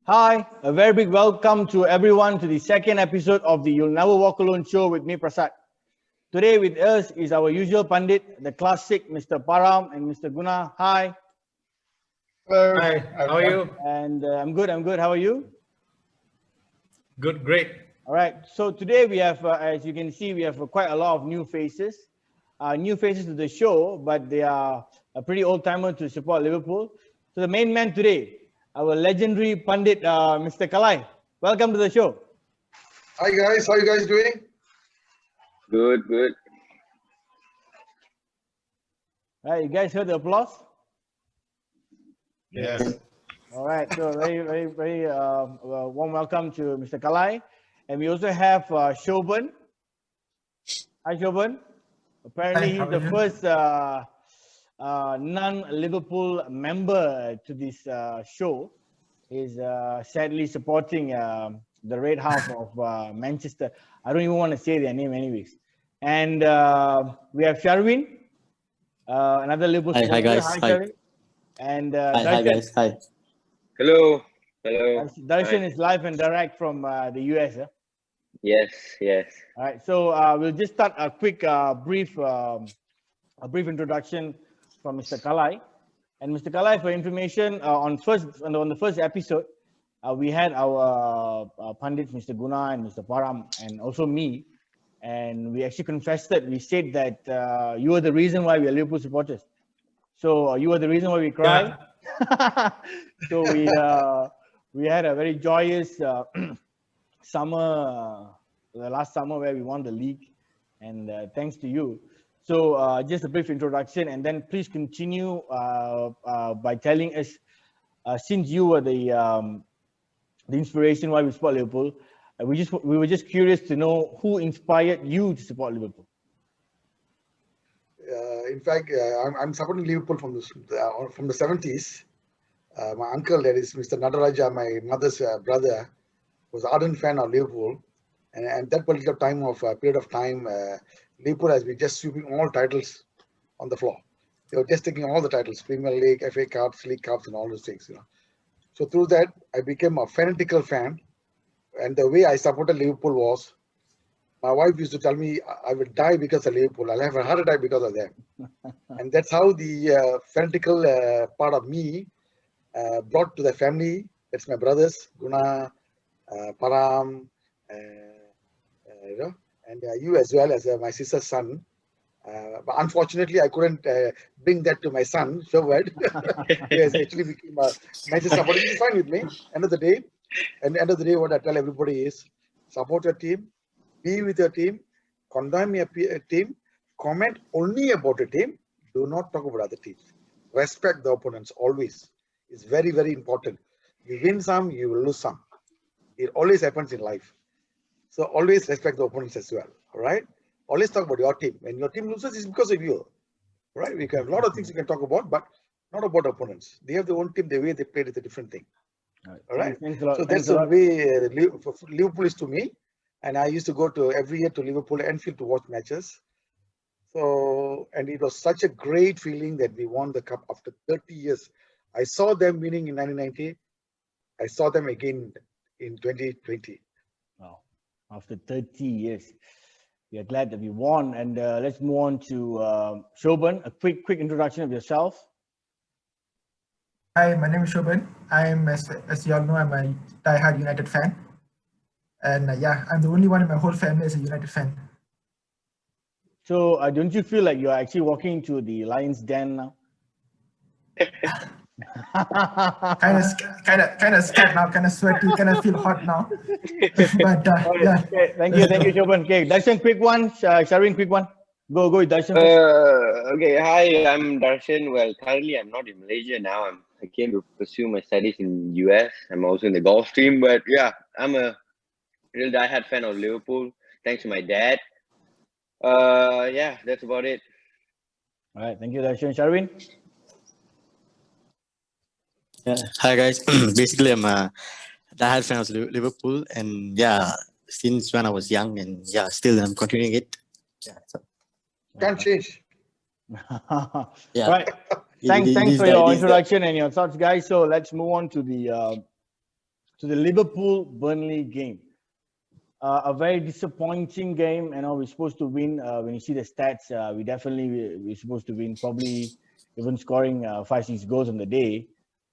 Hi, a very big welcome to everyone to the second episode of the You'll Never Walk Alone show with me, Prasad. Today with us is our usual pundit, the classic Mr. Param and Mr. Guna. Hi. Hello. Hi, how are you? And I'm good. How are you? Good, great. All right. So today we have, as you can see, we have quite a lot of new faces. New faces to the show, but they are a pretty old timer to support Liverpool. So the main man today, our legendary pundit, Mr. Kalai. Welcome to the show. Hi guys, how you guys doing? Good. All right, you guys heard the applause? Yes. All right, so very warm welcome to Mr. Kalai. And we also have Shoban. Hi, Shoban. Apparently, Hi, he's the first non-Liverpool member to this show. He's sadly supporting the red half of Manchester. I don't even want to say their name anyways. And we have Sharwin, another Liverpool supporter. Hi guys. Hi, Sharwin. And Hi guys. Hi. Hello. Darshan is live and direct from the US. Yes. All right, so we'll just start a quick brief introduction from Mr. Kalai. And Mr. Kalai, for information, on the first episode, we had our pundits, Mr. Guna and Mr. Param, and also me. And we actually confessed that we said that you were the reason why we are Liverpool supporters. So you were the reason why we cried. Yeah. So we had a very joyous summer, the last summer where we won the league, and thanks to you. So just a brief introduction, and then please continue by telling us, since you were the inspiration why we support Liverpool, we were just curious to know who inspired you to support Liverpool. In fact, I'm supporting Liverpool from the 70s. My uncle, that is Mr. Nadaraja, my mother's brother, was an ardent fan of Liverpool, and at that particular period of time, Liverpool has been just sweeping all titles on the floor. They were just taking all the titles: Premier League, FA Cups, League Cups, and all those things. So through that, I became a fanatical fan, and the way I supported Liverpool was, my wife used to tell me, I will die because of Liverpool. I'll have a heart attack because of them. And that's how the fanatical part of me brought to the family. That's my brothers, Guna, Param, and you as well as my sister's son. But unfortunately, I couldn't bring that to my son, Showed. He has actually become a Manchester supporter. He's fine with me. End of the day, what I tell everybody is, support your team, be with your team, condemn your team, comment only about a team, do not talk about other teams. Respect the opponents always. It's very, very important. You win some, you will lose some. It always happens in life. So always respect the opponents as well. All right? Always talk about your team. When your team loses, it's because of you. Right? We can have a lot of things we can talk about, but not about opponents. They have their own team. The way they played is a different thing. All right? So that's the way Liverpool is to me. And I used to go to every year to Liverpool Anfield to watch matches. So, and it was such a great feeling that we won the cup after 30 years. I saw them winning in 1990. I saw them again in 2020. Wow. After 30 years. We are glad that we won. And let's move on to Shoban. A quick introduction of yourself. Hi, my name is Shoban. As you all know, I'm a die-hard United fan. And I'm the only one in my whole family as a United fan. So don't you feel like you're actually walking into the lion's den now? kind of scared now, kind of sweaty, kind of feel hot now. But yeah. Okay, thank you, Shoban. Okay, Darshan, quick one. Sharwin, quick one. Go, Darshan. Okay. Hi, I'm Darshan. Well, currently I'm not in Malaysia now. I came to pursue my studies in US. I'm also in the golf team, but yeah, I'm a real diehard fan of Liverpool. Thanks to my dad. Yeah, that's about it. All right, thank you, Darshan. Sharwin. Hi guys. Basically, I'm a diehard fan of Liverpool, and since when I was young, and still I'm continuing it. Can't change. Right. Thanks for your introduction and your thoughts, guys. So let's move on to the to the Liverpool-Burnley game. A very disappointing game. You know, we're supposed to win. When you see the stats, we're supposed to win, probably even scoring 5-6 goals on the day,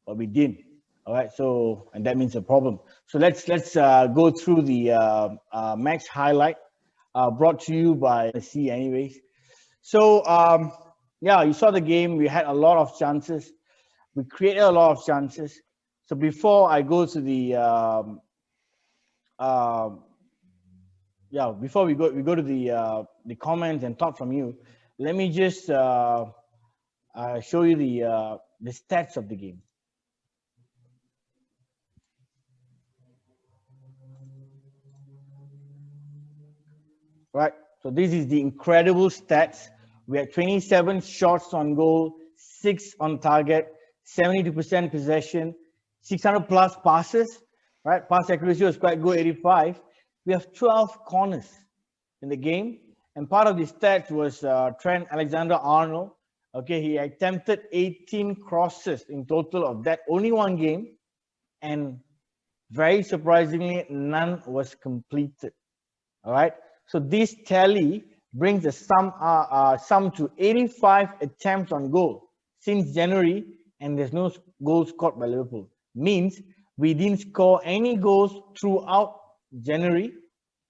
but we didn't. All right, so and that means a problem. So let's go through the match highlight brought to you by C, anyways. So yeah, you saw the game. We had a lot of chances. We created a lot of chances. So before I go to the before we go to the comments and thought from you, let me just show you the stats of the game. Right. So this is the incredible stats. We had 27 shots on goal, 6 on target, 72% possession, 600 plus passes. Right. Pass accuracy was quite good, 85. We have 12 corners in the game, and part of the stats was Trent Alexander-Arnold. Okay, he attempted 18 crosses in total of that, only one game, and very surprisingly, none was completed. All right, so this tally brings the sum to 85 attempts on goal since January, and there's no goals scored by Liverpool. Means we didn't score any goals throughout January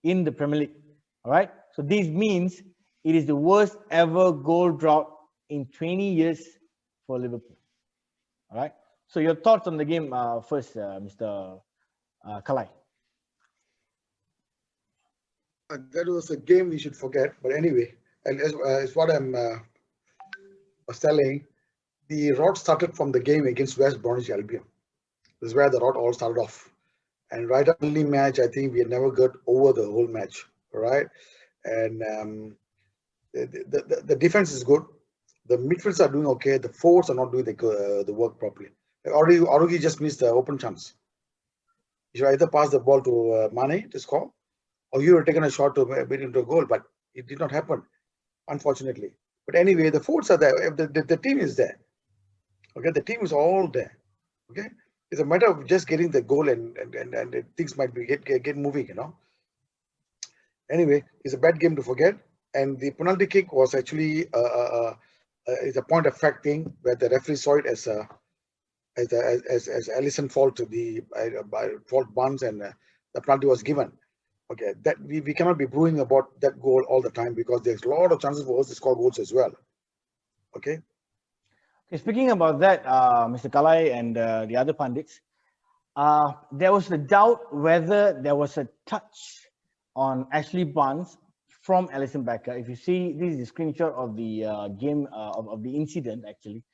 in the Premier League. All right, so this means it is the worst ever goal drought in 20 years for Liverpool. All right, so your thoughts on the game first, Mr. Kalai. That was a game we should forget, but anyway, and as what I'm was telling, the rot started from the game against West Bromwich Albion. This is where the rot all started off. And right after the match, I think we had never got over the whole match, right? And the defense is good. The midfields are doing okay. The forwards are not doing the work properly. Like Origi just missed the open chance. You should either pass the ball to Mane to score, or you have taken a shot to beat into a goal, but it did not happen, unfortunately. But anyway, the forwards are there. The team is there. Okay, the team is all there. Okay. It's a matter of just getting the goal and things might be get moving, you know. Anyway, it's a bad game to forget. And the penalty kick was actually it's a point of fact thing where the referee saw it as Alisson fault to the by fault Barnes, and the penalty was given. Okay, that we cannot be brewing about that goal all the time, because there's a lot of chances for us to score goals as well. Okay. Okay, speaking about that, Mr. Kalai and the other pundits, there was a doubt whether there was a touch on Ashley Barnes from Alisson Becker. If you see, this is a screenshot of the game of the incident. Actually,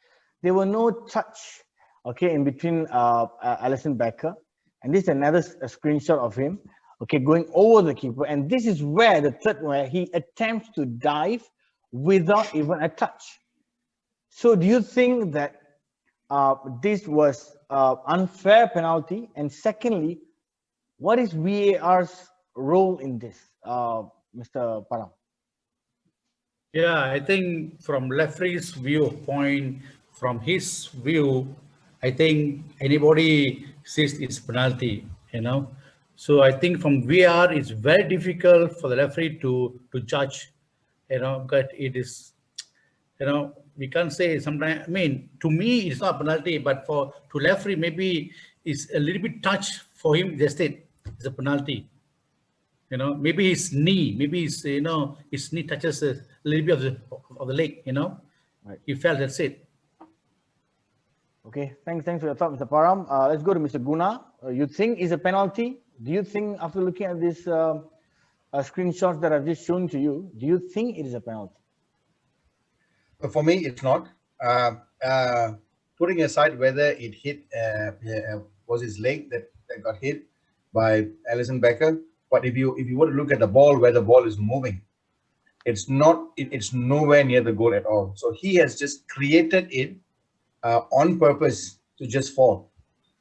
there were no touch, okay, in between Alisson Becker, and this is another screenshot of him, okay, going over the keeper, and this is where the third, where he attempts to dive without even a touch. So do you think that this was unfair penalty? And secondly, what is VAR's role in this, Mr. Param? Yeah, I think from referee's viewpoint, from his view, I think anybody sees it's penalty, you know. So I think from VAR, it's very difficult for the referee to judge, you know, but it is, you know, we can't say sometimes. I mean, to me, it's not a penalty, but to referee, maybe it's a little bit touch for him. Just it's a penalty. You know, maybe his knee, maybe his, you know, his knee touches a little bit of the leg. You know, right. He felt, that's it. Okay, thanks for your thought, Mr. Param. Let's go to Mr. Guna. You think is a penalty? Do you think, after looking at this screenshots that I've just shown to you, do you think it is a penalty? For me, it's not. Putting aside whether it hit was his leg that got hit by Alisson Becker, but if you were to look at the ball, where the ball is moving, it's not. It's nowhere near the goal at all. So he has just created it on purpose to just fall.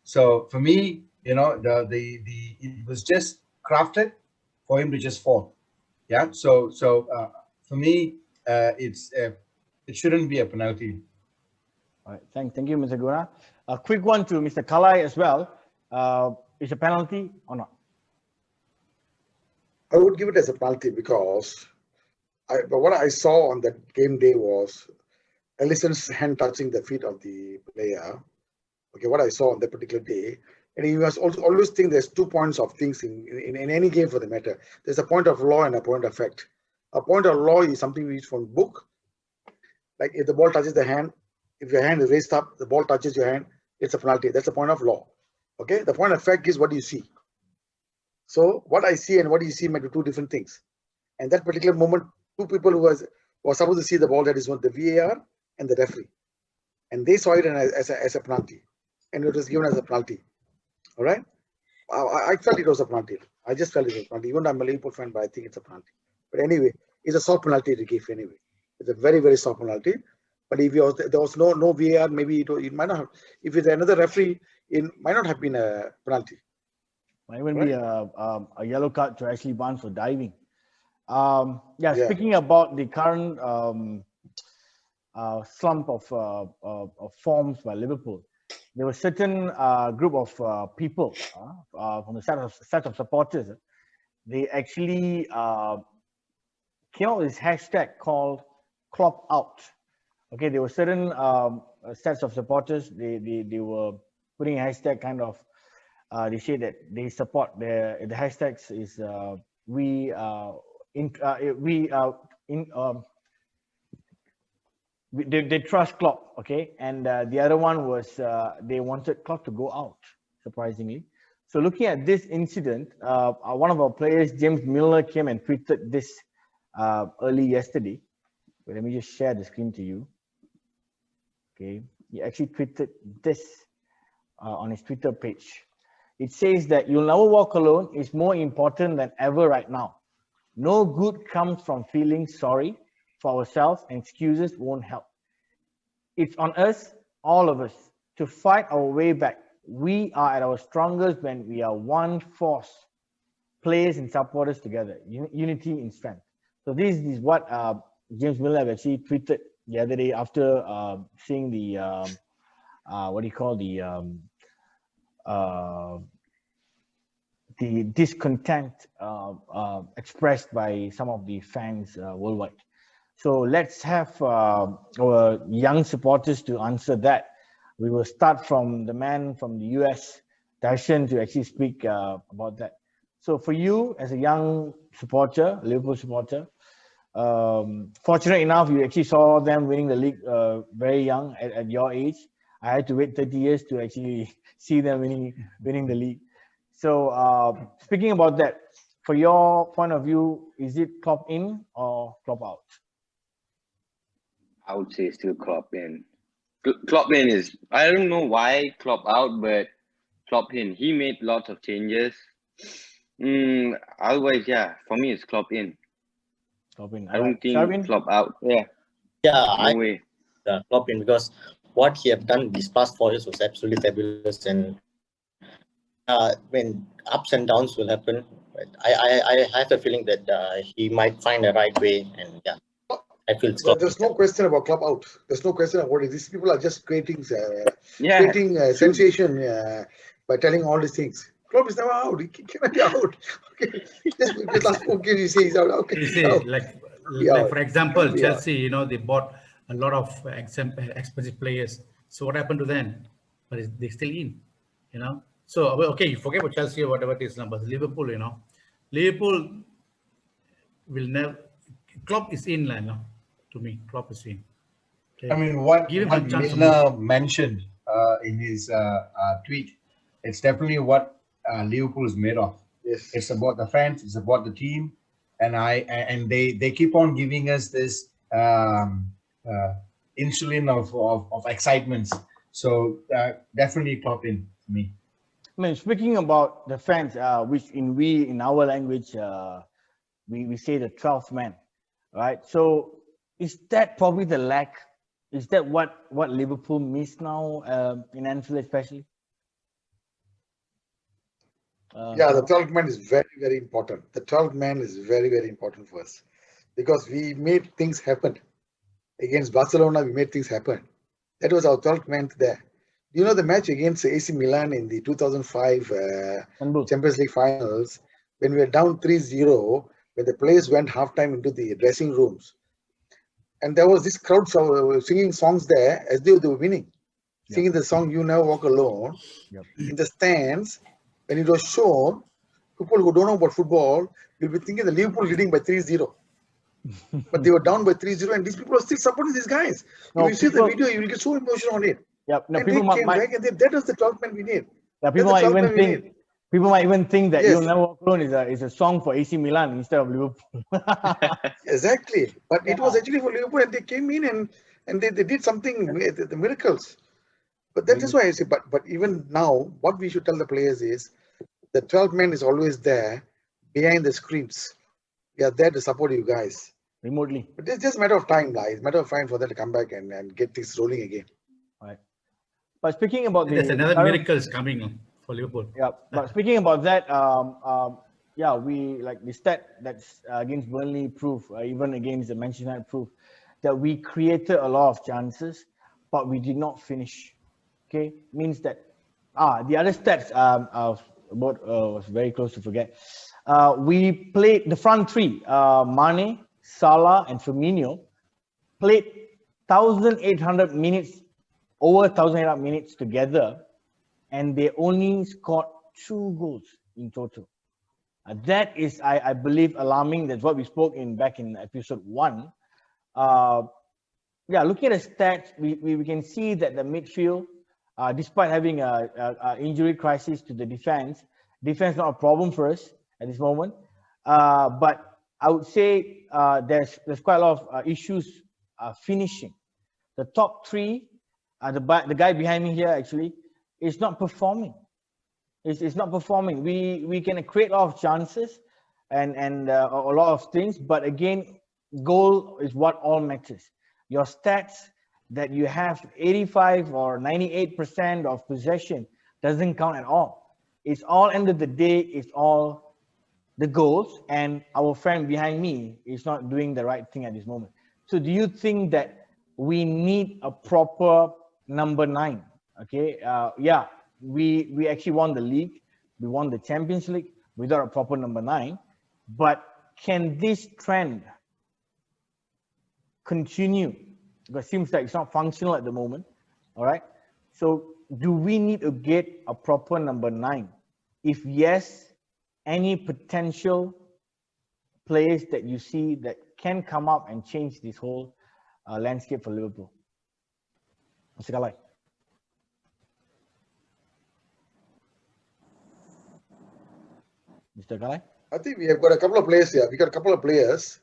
So for me, you know, it was just crafted for him to just fall. Yeah. So for me, it shouldn't be a penalty. All right. Thank you, Mr. Guna. A quick one to Mr. Kalai as well. it's a penalty or not? I would give it as a penalty because what I saw on that game day was Allison's hand touching the feet of the player. Okay, what I saw on that particular day. And you must also always think there's 2 points of things in any game for the matter. There's a point of law and a point of fact. A point of law is something we use from book. Like if the ball touches the hand, if your hand is raised up, the ball touches your hand, it's a penalty. That's a point of law. Okay, the point of fact is what you see. So what I see and what you see might be two different things. And that particular moment, two people who was supposed to see the ball, that is what the VAR and the referee. And they saw it as a penalty. And it was given as a penalty. All right. I felt it was a penalty. I just felt it was a penalty. Even though I'm a Liverpool fan, but I think it's a penalty. But anyway, it's a soft penalty to give anyway. It's a very, very soft penalty. But if there was no VAR, maybe it might not have. If it's another referee, it might not have been a penalty. Might even be a yellow card to Ashley Barnes for diving. Speaking about the current slump of forms by Liverpool, there was certain group of people from the set of supporters. They actually came up with this hashtag called Klopp Out. Okay, there were certain sets of supporters. They were putting a hashtag kind of. They say that they support the hashtags is they trust Klopp, okay, and the other one was they wanted Klopp to go out, surprisingly. So looking at this incident, one of our players, James Milner, came and tweeted this early yesterday. Wait, let me just share the screen to you. Okay, he actually tweeted this on his Twitter page. It says that "You'll never walk alone" is more important than ever right now. No good comes from feeling sorry for ourselves, and excuses won't help. It's on us, all of us, to fight our way back. We are at our strongest when we are one force, players and supporters together, unity in strength. So this is what James Milner actually tweeted the other day after seeing the the discontent expressed by some of the fans worldwide. So let's have our young supporters to answer that. We will start from the man from the US, Darshan, to actually speak about that. So for you, as a young supporter, Liverpool supporter, fortunate enough, you actually saw them winning the league very young at your age. I had to wait 30 years to actually see them winning the league. So speaking about that, for your point of view, is it Klopp in or Klopp out? I would say still Klopp in. Klopp in is, I don't know why Klopp out, but Klopp in. He made lots of changes. Otherwise, yeah, for me it's Klopp in. Klopp in. I don't think Sharvin? Klopp out. Yeah. Yeah, No way. Klopp in, because what he have done these past 4 years was absolutely fabulous, and when ups and downs will happen, I have a feeling that he might find the right way, and yeah, I feel it's Klopp. There's no question about Klopp out. There's no question about it. These people are just creating Yeah. sensation by telling all these things. Klopp is never out. He cannot be out. Okay, just last 4 games you say he's out. Okay, You see, like for example, Chelsea, they bought a lot of expensive players. So what happened to them? But they're still in, So, okay, you forget about Chelsea or whatever it is, but Liverpool, Liverpool will never. Klopp is in, to me. Klopp is in. Okay. I mean, what chance Milner mentioned in his tweet, it's definitely what Liverpool is made of. Yes. It's about the fans, it's about the team, and they keep on giving us this insulin of excitements. So definitely Klopp in for me. I mean, speaking about the fans, which in our language, we say the 12th man, right? So is that probably the lack? Is that what Liverpool miss now in Anfield especially? The 12th man is very, very important. The 12th man is very, very important for us because we made things happen. Against Barcelona, we made things happen. That was our 12th man there. Do you know the match against AC Milan in the 2005 Istanbul. Champions League finals, when we were down 3-0, when the players went halftime into the dressing rooms, and there was this crowd singing songs there as though they were winning, singing the song "You Never Walk Alone." Yep. In the stands, when it was shown, people who don't know about football will be thinking the Liverpool leading by 3-0. But they were down by 3-0, and these people are still supporting these guys. No, if you see the people- video, you will get so emotional on it. Yep. No, And people they came might, back, and that was the 12th man we need. yeah, people That's the might 12th even man we think need. people might even think that Yes. You'll Never Walk Alone is a song for AC Milan instead of Liverpool. Exactly. But it was Yeah. actually for Liverpool, and they came in and they did something, the miracles. But that is why I say, but even now, what we should tell the players is the 12th man is always there behind the screens. We are there to support you guys. Remotely. But it's just a matter of time, like. It's a matter of time for them to come back and get things rolling again. Right. But speaking about There's the another current- miracle is coming for Liverpool. Yeah, but speaking about that, yeah, we like the stat that's against Burnley proof, even against the Manchester United proof, that we created a lot of chances, but we did not finish. Okay, means that the other stats was very close to forget. We played the front three, Mane, Salah, and Firmino, played 1,800 minutes, over 1,800 minutes together, and they only scored 2 goals in total. That is, I believe, alarming. That's what we spoke back in episode 1. Yeah, looking at the stats, we can see that the midfield, despite having a injury crisis to the defense not a problem for us at this moment. But I would say there's quite a lot of issues finishing. The top 3, the guy behind me here actually, is not performing. It's not performing. We can create a lot of chances and a lot of things, but again, goal is what all matters. Your stats that you have 85 or 98% of possession doesn't count at all. It's all, end of the day, it's all the goals, and our friend behind me is not doing the right thing at this moment. So do you think that we need a proper number 9? Okay, yeah, we actually won the league, we won the Champions League without a proper number 9, but can this trend continue? Because it seems like it's not functional at the moment. All right, so do we need to get a proper number 9? If yes, any potential players that you see that can come up and change this whole landscape for Liverpool? Mr. Kalai. Mr. Kalai? I think we have got a couple of players here. We got a couple of players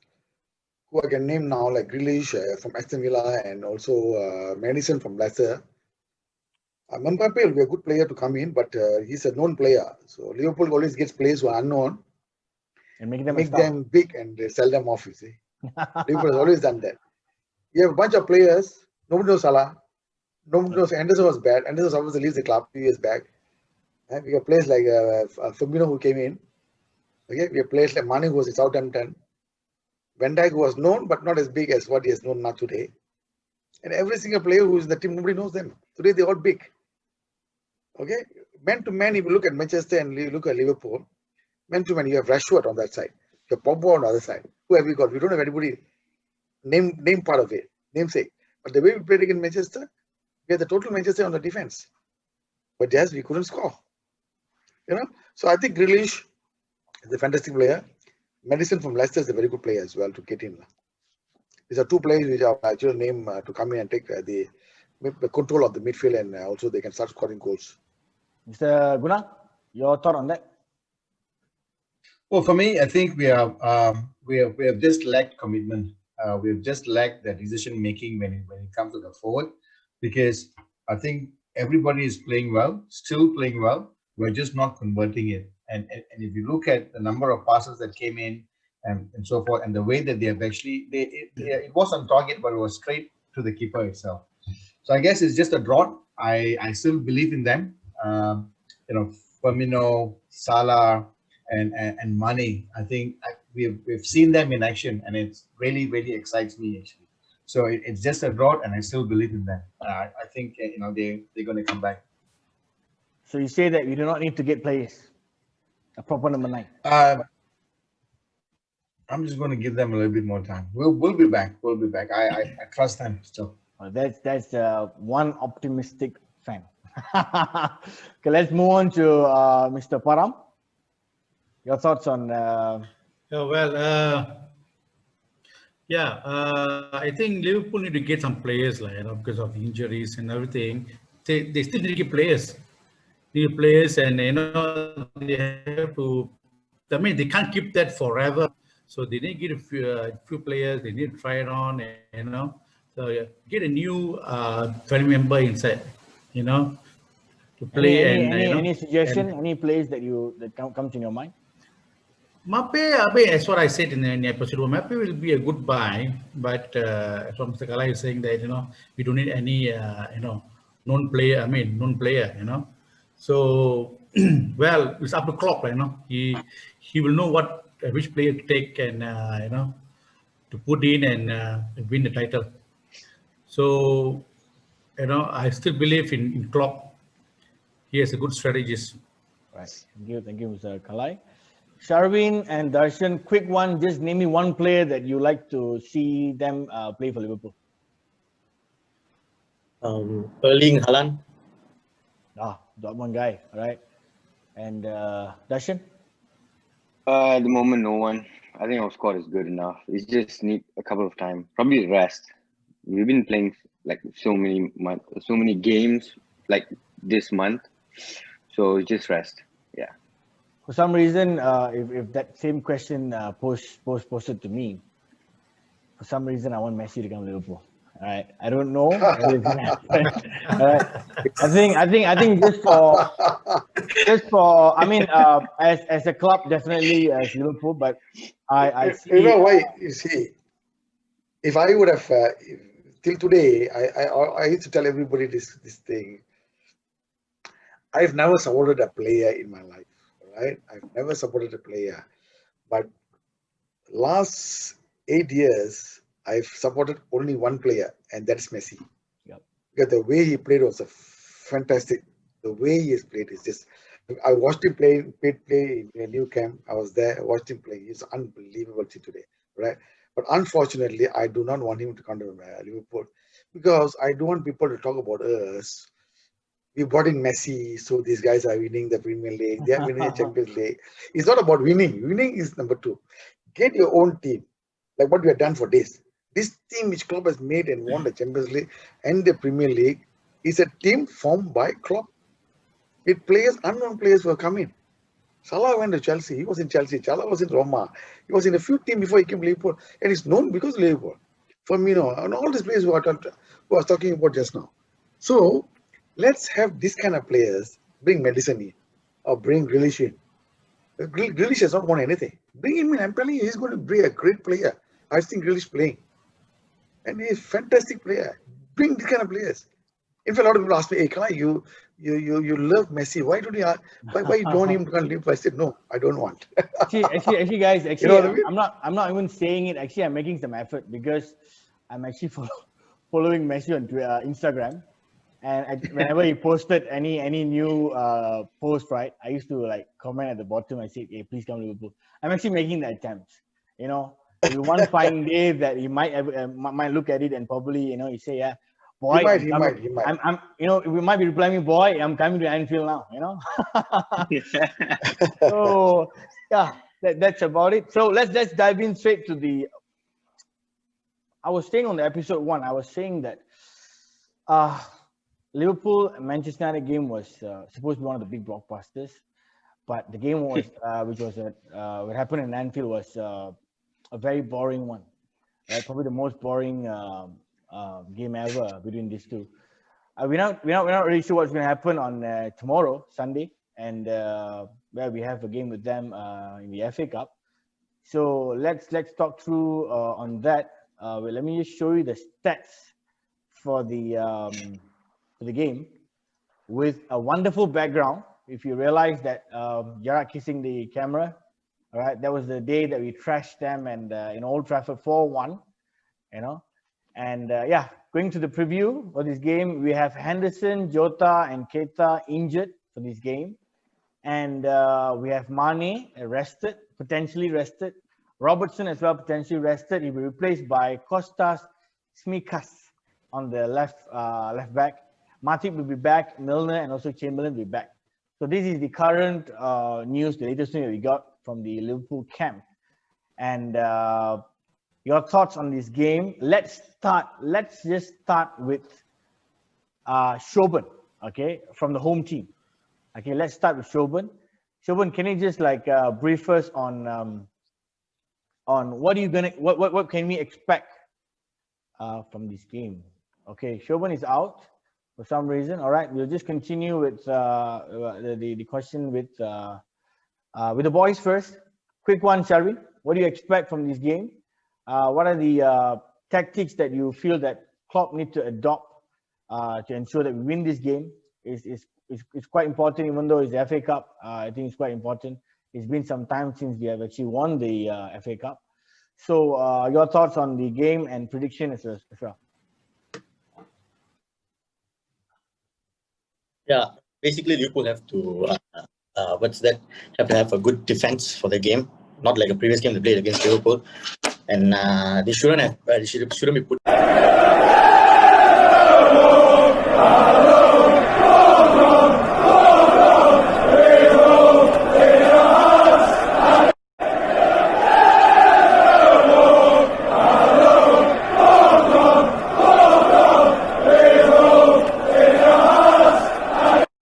who I can name now, like Grealish from Aston Villa and also Madison from Leicester. Mbappe will be a good player to come in, but he's a known player. So Liverpool always gets players who are unknown, And make them, make them big and sell them off, you see. Liverpool has always done that. You have a bunch of players, nobody knows Salah, nobody knows Anderson was bad. Anderson obviously leaves the club 2 years back. We have players like Firmino who came in. Okay, we have players like Mane who was in Southampton. Van Dijk who was known but not as big as what he is known now today. And every single player who is in the team, nobody knows them. Today they're all big. Okay, man to man, if you look at Manchester and you look at Liverpool, man to man, you have Rashford on that side, you have Pogba on the other side. Who have we got? We don't have anybody name part of it, namesake. But the way we played against Manchester, we had the total Manchester on the defense. But yes, we couldn't score. You know, so I think Grealish is a fantastic player. Madison from Leicester is a very good player as well to get in. These are 2 players which are actual name to come in and take the control of the midfield, and also they can start scoring goals. Mr. Guna, your thought on that? Well, for me, I think we have just lacked commitment. We have just lacked that decision making when it comes to the forward, because I think everybody is playing well, still playing well. We're just not converting it. And if you look at the number of passes that came in and so forth, and the way that they have actually, it was on target, but it was straight to the keeper itself. So I guess it's just a drought. I still believe in them. You know, Firmino, Salah, and Mane. I think we've seen them in action, and it really excites me actually. So it's just a drought, and I still believe in that. I think they're going to come back. So you say that we do not need to get players, a proper number 9. I'm just going to give them a little bit more time. We'll be back. We'll be back. I trust them still. That's one optimistic fan. Okay, let's move on to Mr. Param. Your thoughts on? I think Liverpool need to get some players, because of injuries and everything. They still need to get players. And they have to. I mean, they can't keep that forever. So they need to get a few players. They need to try it on, So get a new family member inside, to play. Any suggestion? Any players that comes in your mind? Mape, as what I said in the episode, Mape will be a good buy, but as Mr. Kala is saying that we don't need any known player. So well, it's up to Klopp, he will know which player to take and to put in and win the title. So I still believe in Klopp. He is a good strategist. Right. Thank you, Mr. Kalai. Sharvin and Darshan, quick one. Just name me one player that you like to see them play for Liverpool. Erling Haaland. Dortmund guy, all right. And Darshan? At the moment, no one. I think our squad is good enough. It just need a couple of time. Probably rest. We've been playing like so many games like this month. So just rest. Yeah. For some reason, if that same question posted to me, for some reason I want Messi to come to Liverpool. All right, I don't know whether it's gonna happen. All right. I think just for I mean, as a club, definitely as Liverpool, but I see. You know why? You see, if I would have till today, I used to tell everybody this thing. I've never supported a player in my life, right? I've never supported a player, but last 8 years, I've supported only one player, and that's Messi. Yep. Because the way he played was fantastic. The way he has played is just. I watched him play in a new camp. I was there, watched him play. He's unbelievable today, right? But unfortunately, I do not want him to come to Liverpool because I don't want people to talk about us. We brought in Messi, so these guys are winning the Premier League. They are winning the Champions League. It's not about winning. Winning is number 2. Get your own team, like what we have done for this. This team which Klopp has made and won the Champions League and the Premier League is a team formed by Klopp. With players, unknown players who have come in. Salah went to Chelsea. He was in Chelsea. Salah was in Roma. He was in a few teams before he came to Liverpool. And he's known because of Liverpool. Firmino and all these players who I was talking about just now. So, let's have this kind of players. Bring Madison in. Or bring Grealish in. Grealish has not won anything. Bring him in. I'm telling you, he's going to be a great player. I've seen Grealish playing. And he's a fantastic player. Bring these kind of players. In fact, a lot of people ask me, hey, Kalai, you love Messi. Why don't you want him to come live? I said, no, I don't want. actually, guys, you know what I mean? I'm not even saying it. Actually, I'm making some effort because I'm actually following Messi on Instagram. And whenever he posted any new post, right, I used to like comment at the bottom. I said, hey, please come to Liverpool. I'm actually making the attempt. One fine day that he might look at it and probably, he say, yeah, boy, he might. we might be replying, boy, I'm coming to Anfield now, So yeah, that's about it. So let's dive in straight to the. I was saying on the episode 1, I was saying that Liverpool and Manchester United game was supposed to be one of the big blockbusters, but the game was what happened in Anfield was a very boring one, right? Probably the most boring game ever between these two. We're not really sure what's going to happen on tomorrow, Sunday, and where we have a game with them in the FA Cup. So let's talk through on that. Let me just show you the stats for the game with a wonderful background. If you realize that Gerrard kissing the camera, all right, that was the day that we trashed them and in Old Trafford 4-1, And yeah, going to the preview for this game, we have Henderson, Jota, and Keita injured for this game. And we have Mane rested, potentially rested. Robertson as well, potentially rested. He'll be replaced by Kostas Tsimikas on the left back. Matip will be back, Milner and also Chamberlain will be back. So this is the current news, the latest news that we got from the Liverpool camp. And your thoughts on this game? Let's just start with Shoban, okay, from the home team. Okay, let's start with Shoban. Shoban, can you just like brief us on what are you gonna what can we expect from this game? Okay, Shoban is out for some reason. All right, we'll just continue with the question with the boys first. Quick one, shall we? What do you expect from this game? What are the tactics that you feel that Klopp need to adopt to ensure that we win this game? It's quite important, even though it's the FA Cup. I think it's quite important. It's been some time since we have actually won the FA Cup. So your thoughts on the game and prediction as well. Yeah, basically Liverpool have to have to have a good defense for the game, not like a previous game they played against Liverpool, and they shouldn't be put